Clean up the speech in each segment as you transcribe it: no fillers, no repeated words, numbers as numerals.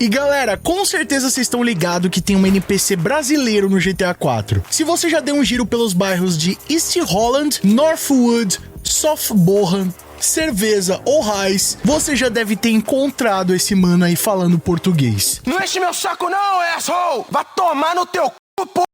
E galera, com certeza vocês estão ligados que tem um NPC brasileiro no GTA 4. Se você já deu um giro pelos bairros de East Holland, Northwood, South Bohan, Cerveza ou Raiz, você já deve ter encontrado esse mano aí falando português. Não enche meu saco não, asshole! Vai tomar no teu c***, porra!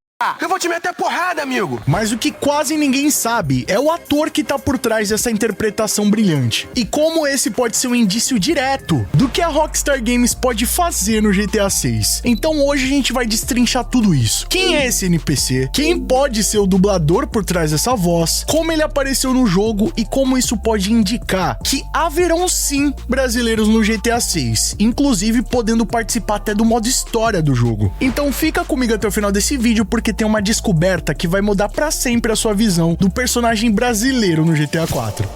Eu vou te meter porrada, amigo! Mas o que quase ninguém sabe é o ator que tá por trás dessa interpretação brilhante. E como esse pode ser um indício direto do que a Rockstar Games pode fazer no GTA 6. Então hoje a gente vai destrinchar tudo isso. Quem é esse NPC? Quem pode ser o dublador por trás dessa voz? Como ele apareceu no jogo e como isso pode indicar que haverão sim brasileiros no GTA 6, inclusive podendo participar até do modo história do jogo. Então fica comigo até o final desse vídeo porque tem uma descoberta que vai mudar pra sempre a sua visão do personagem brasileiro no GTA 4.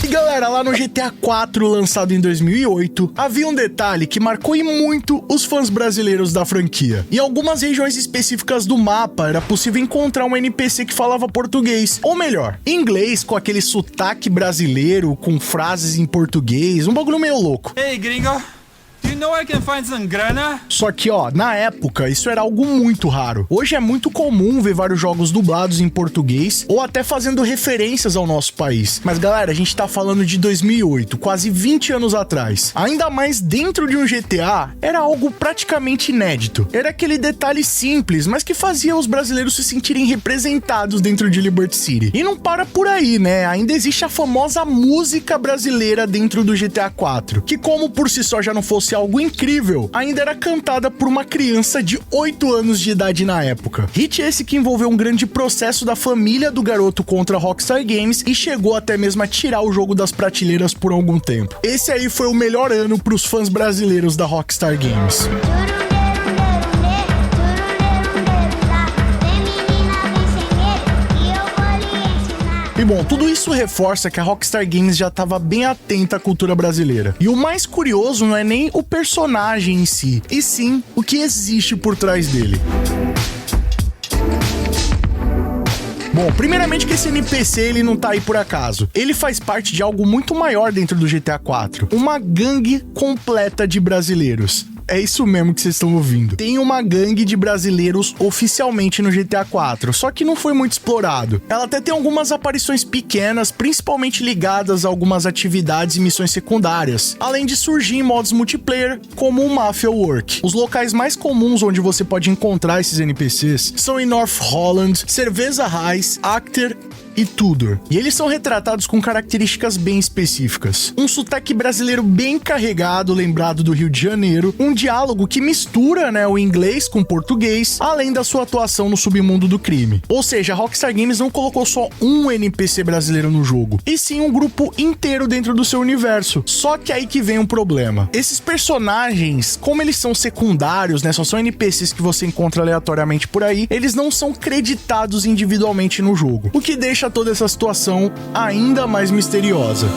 E galera, lá no GTA 4, lançado em 2008, havia um detalhe que marcou e muito os fãs brasileiros da franquia. Em algumas regiões específicas do mapa, era possível encontrar um NPC que falava português, ou melhor, inglês com aquele sotaque brasileiro, com frases em português, um bagulho meio louco. Hey, gringo. Do you know where I can find some grana? Só que, ó, na época, isso era algo muito raro. Hoje é muito comum ver vários jogos dublados em português ou até fazendo referências ao nosso país. Mas, galera, a gente tá falando de 2008, quase 20 anos atrás. Ainda mais dentro de um GTA, era algo praticamente inédito. Era aquele detalhe simples, mas que fazia os brasileiros se sentirem representados dentro de Liberty City. E não para por aí, né? Ainda existe a famosa música brasileira dentro do GTA 4, que como por si só já não fosse algo incrível, ainda era cantada por uma criança de 8 anos de idade na época. Hit esse que envolveu um grande processo da família do garoto contra a Rockstar Games e chegou até mesmo a tirar o jogo das prateleiras por algum tempo. Esse aí foi o melhor ano para os fãs brasileiros da Rockstar Games. E bom, tudo isso reforça que a Rockstar Games já estava bem atenta à cultura brasileira. E o mais curioso não é nem o personagem em si, e sim o que existe por trás dele. Bom, primeiramente que esse NPC ele não tá aí por acaso. Ele faz parte de algo muito maior dentro do GTA 4. Uma gangue completa de brasileiros. É isso mesmo que vocês estão ouvindo. Tem uma gangue de brasileiros oficialmente no GTA 4, só que não foi muito explorado. Ela até tem algumas aparições pequenas, principalmente ligadas a algumas atividades e missões secundárias, além de surgir em modos multiplayer, como o Mafia Work. Os locais mais comuns onde você pode encontrar esses NPCs são em North Holland, Cerveza Raiz, Acter e Tudor. E eles são retratados com características bem específicas. Um sotaque brasileiro bem carregado, lembrado do Rio de Janeiro, um diálogo que mistura, né, o inglês com o português, além da sua atuação no submundo do crime. Ou seja, a Rockstar Games não colocou só um NPC brasileiro no jogo, e sim um grupo inteiro dentro do seu universo. Só que aí que vem um problema. Esses personagens, como eles são secundários, né, só são NPCs que você encontra aleatoriamente por aí, eles não são creditados individualmente no jogo, o que deixa toda essa situação ainda mais misteriosa.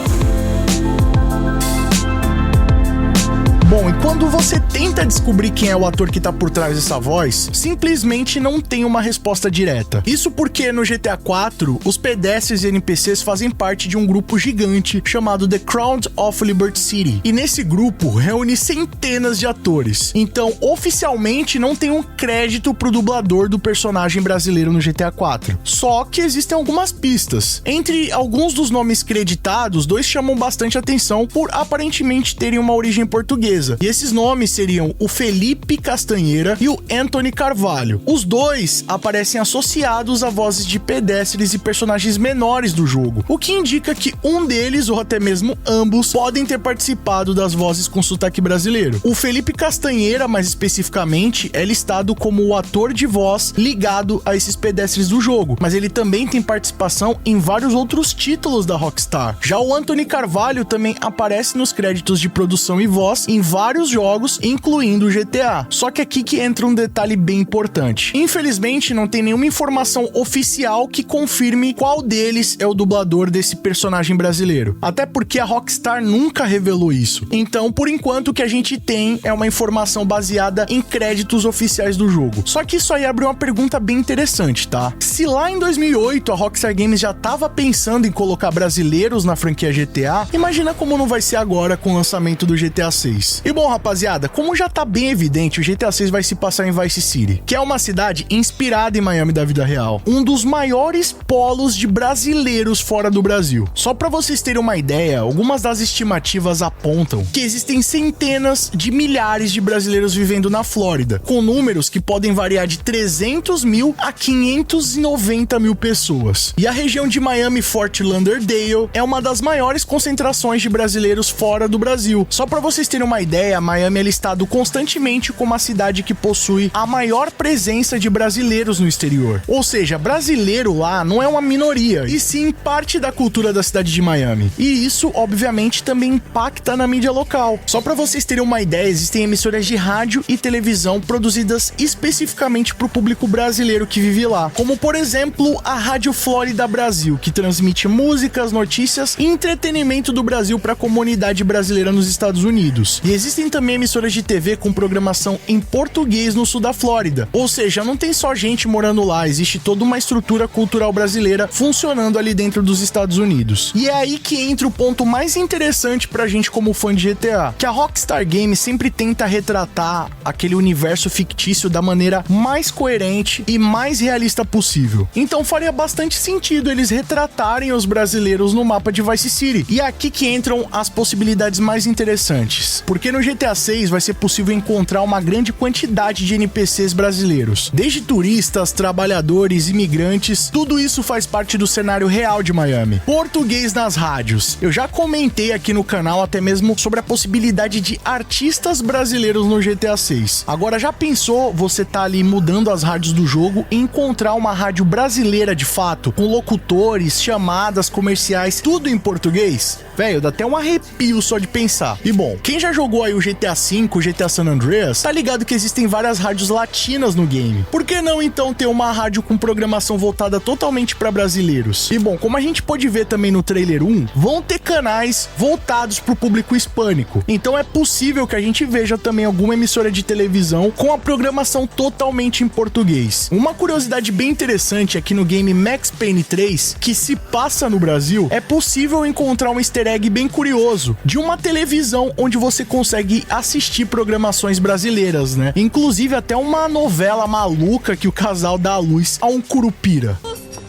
Bom, e quando você tenta descobrir quem é o ator que tá por trás dessa voz, simplesmente não tem uma resposta direta. Isso porque no GTA 4, os pedestres e NPCs fazem parte de um grupo gigante chamado The Crown of Liberty City. E nesse grupo reúne centenas de atores. Então, oficialmente, não tem um crédito pro dublador do personagem brasileiro no GTA 4. Só que existem algumas pistas. Entre alguns dos nomes creditados, dois chamam bastante atenção por aparentemente terem uma origem portuguesa. E esses nomes seriam o Felipe Castanheira e o Anthony Carvalho. Os dois aparecem associados a vozes de pedestres e personagens menores do jogo, o que indica que um deles, ou até mesmo ambos, podem ter participado das vozes com sotaque brasileiro. O Felipe Castanheira, mais especificamente, é listado como o ator de voz ligado a esses pedestres do jogo, mas ele também tem participação em vários outros títulos da Rockstar. Já o Anthony Carvalho também aparece nos créditos de produção e voz em vários jogos, incluindo o GTA. Só que aqui que entra um detalhe bem importante. Infelizmente, não tem nenhuma informação oficial que confirme qual deles é o dublador desse personagem brasileiro. Até porque a Rockstar nunca revelou isso. Então, por enquanto, o que a gente tem é uma informação baseada em créditos oficiais do jogo. Só que isso aí abre uma pergunta bem interessante, tá? Se lá em 2008 a Rockstar Games já tava pensando em colocar brasileiros na franquia GTA, imagina como não vai ser agora com o lançamento do GTA 6. E bom, rapaziada, como já tá bem evidente, o GTA 6 vai se passar em Vice City, que é uma cidade inspirada em Miami da vida real. Um dos maiores polos de brasileiros fora do Brasil. Só pra vocês terem uma ideia, algumas das estimativas apontam que existem centenas de milhares de brasileiros vivendo na Flórida, com números que podem variar de 300 mil a 590 mil pessoas. E a região de Miami-Fort Lauderdale é uma das maiores concentrações de brasileiros fora do Brasil. Só pra vocês terem uma ideia, Miami é listado constantemente como a cidade que possui a maior presença de brasileiros no exterior. Ou seja, brasileiro lá não é uma minoria, e sim parte da cultura da cidade de Miami. E isso, obviamente, também impacta na mídia local. Só pra vocês terem uma ideia, existem emissoras de rádio e televisão produzidas especificamente pro público brasileiro que vive lá. Como, por exemplo, a Rádio Flórida Brasil, que transmite músicas, notícias e entretenimento do Brasil pra comunidade brasileira nos Estados Unidos. E existem também emissoras de TV com programação em português no sul da Flórida. Ou seja, não tem só gente morando lá, existe toda uma estrutura cultural brasileira funcionando ali dentro dos Estados Unidos. E é aí que entra o ponto mais interessante pra gente como fã de GTA, que a Rockstar Games sempre tenta retratar aquele universo fictício da maneira mais coerente e mais realista possível. Então faria bastante sentido eles retratarem os brasileiros no mapa de Vice City. E é aqui que entram as possibilidades mais interessantes, porque no GTA 6 vai ser possível encontrar uma grande quantidade de NPCs brasileiros, desde turistas, trabalhadores, imigrantes, tudo isso faz parte do cenário real de Miami. Português nas rádios. Eu já comentei aqui no canal até mesmo sobre a possibilidade de artistas brasileiros no GTA 6. Agora, já pensou você tá ali mudando as rádios do jogo e encontrar uma rádio brasileira de fato, com locutores, chamadas, comerciais, tudo em português? Velho, dá até um arrepio só de pensar. E bom, quem já jogou aí o GTA V, o GTA San Andreas, tá ligado que existem várias rádios latinas no game. Por que não então ter uma rádio com programação voltada totalmente para brasileiros? E bom, como a gente pode ver também no trailer 1, vão ter canais voltados pro público hispânico. Então é possível que a gente veja também alguma emissora de televisão com a programação totalmente em português. Uma curiosidade bem interessante é que no game Max Payne 3, que se passa no Brasil, é possível encontrar um easter egg bem curioso de uma televisão onde você consegue assistir programações brasileiras, né? Inclusive até uma novela maluca que o casal dá à luz a um curupira.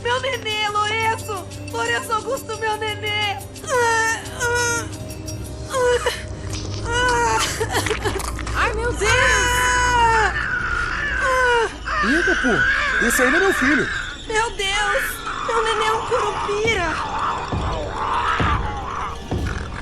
Meu nenê, Lourenço! Lourenço Augusto, meu nenê! Ai, meu Deus! Eita, pô! Esse aí não é meu filho! Meu Deus! Meu nenê é um curupira!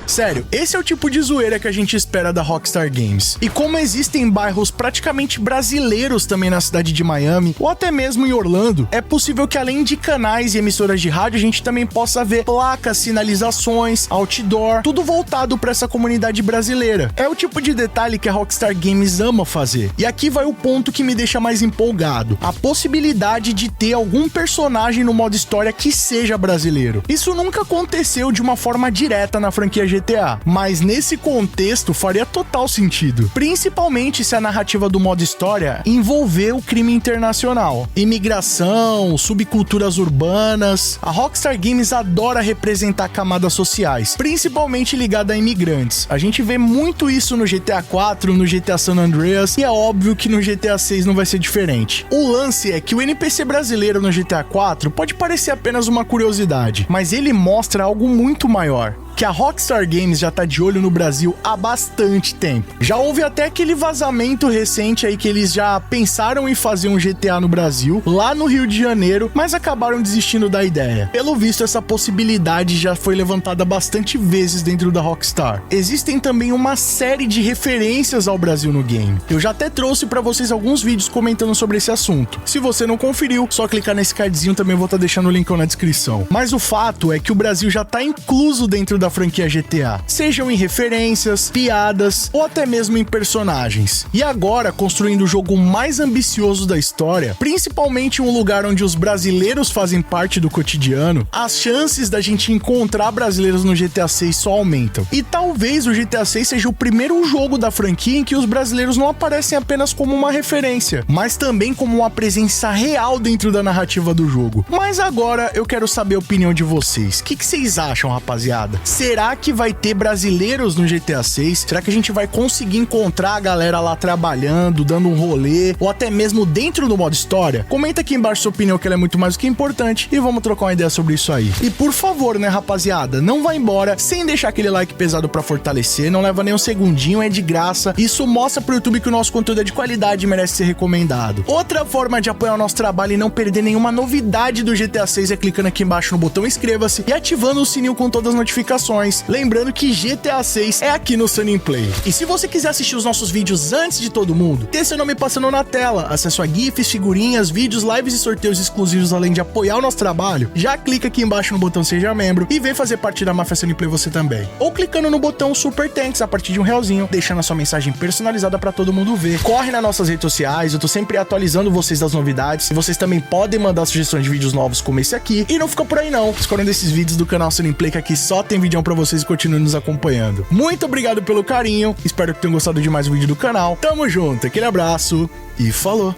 Sério, esse é o tipo de zoeira que a gente espera da Rockstar Games. E como existem bairros praticamente brasileiros também na cidade de Miami, ou até mesmo em Orlando, é possível que além de canais e emissoras de rádio, a gente também possa ver placas, sinalizações, outdoor, tudo voltado para essa comunidade brasileira. É o tipo de detalhe que a Rockstar Games ama fazer. E aqui vai o ponto que me deixa mais empolgado: a possibilidade de ter algum personagem no modo história que seja brasileiro. Isso nunca aconteceu de uma forma direta na franquia GTA, mas nesse contexto faria total sentido, principalmente se a narrativa do modo história envolver o crime internacional, imigração, subculturas urbanas. A Rockstar Games adora representar camadas sociais, principalmente ligada a imigrantes. A gente vê muito isso no GTA 4, no GTA San Andreas, e é óbvio que no GTA 6 não vai ser diferente. O lance é que o NPC brasileiro no GTA 4 pode parecer apenas uma curiosidade, mas ele mostra algo muito maior, que a Rockstar Games já tá de olho no Brasil há bastante tempo. Já houve até aquele vazamento recente aí que eles já pensaram em fazer um GTA no Brasil, lá no Rio de Janeiro, mas acabaram desistindo da ideia. Pelo visto, essa possibilidade já foi levantada bastante vezes dentro da Rockstar. Existem também uma série de referências ao Brasil no game. Eu já até trouxe pra vocês alguns vídeos comentando sobre esse assunto. Se você não conferiu, só clicar nesse cardzinho, também vou estar deixando o link na descrição. Mas o fato é que o Brasil já tá incluso dentro da franquia GTA, sejam em referências, piadas ou até mesmo em personagens. E agora, construindo o jogo mais ambicioso da história, principalmente em um lugar onde os brasileiros fazem parte do cotidiano, as chances da gente encontrar brasileiros no GTA 6 só aumentam. E talvez o GTA 6 seja o primeiro jogo da franquia em que os brasileiros não aparecem apenas como uma referência, mas também como uma presença real dentro da narrativa do jogo. Mas agora eu quero saber a opinião de vocês. O que vocês acham, rapaziada? Será que vai ter brasileiros no GTA 6? Será que a gente vai conseguir encontrar a galera lá trabalhando, dando um rolê, ou até mesmo dentro do modo história? Comenta aqui embaixo sua opinião, que ela é muito mais do que importante, e vamos trocar uma ideia sobre isso aí. E por favor, né, rapaziada, não vá embora sem deixar aquele like pesado pra fortalecer, não leva nem um segundinho, é de graça. Isso mostra pro YouTube que o nosso conteúdo é de qualidade e merece ser recomendado. Outra forma de apoiar o nosso trabalho e não perder nenhuma novidade do GTA 6 é clicando aqui embaixo no botão inscreva-se e ativando o sininho com todas as notificações. Lembrando que GTA 6 é aqui no Sunny Play. E se você quiser assistir os nossos vídeos antes de todo mundo, ter seu nome passando na tela, acesso a GIFs, figurinhas, vídeos, lives e sorteios exclusivos, além de apoiar o nosso trabalho, já clica aqui embaixo no botão Seja Membro e vem fazer parte da Máfia Sunny Play você também. Ou clicando no botão Super Thanks a partir de R$1, deixando a sua mensagem personalizada pra todo mundo ver. Corre nas nossas redes sociais, eu tô sempre atualizando vocês das novidades, e vocês também podem mandar sugestões de vídeos novos como esse aqui. E não fica por aí não, escolhendo esses vídeos do canal Sunny Play, que aqui só tem vídeo pra vocês, e continuem nos acompanhando. Muito obrigado pelo carinho, espero que tenham gostado de mais um vídeo do canal. Tamo junto, aquele abraço e falou!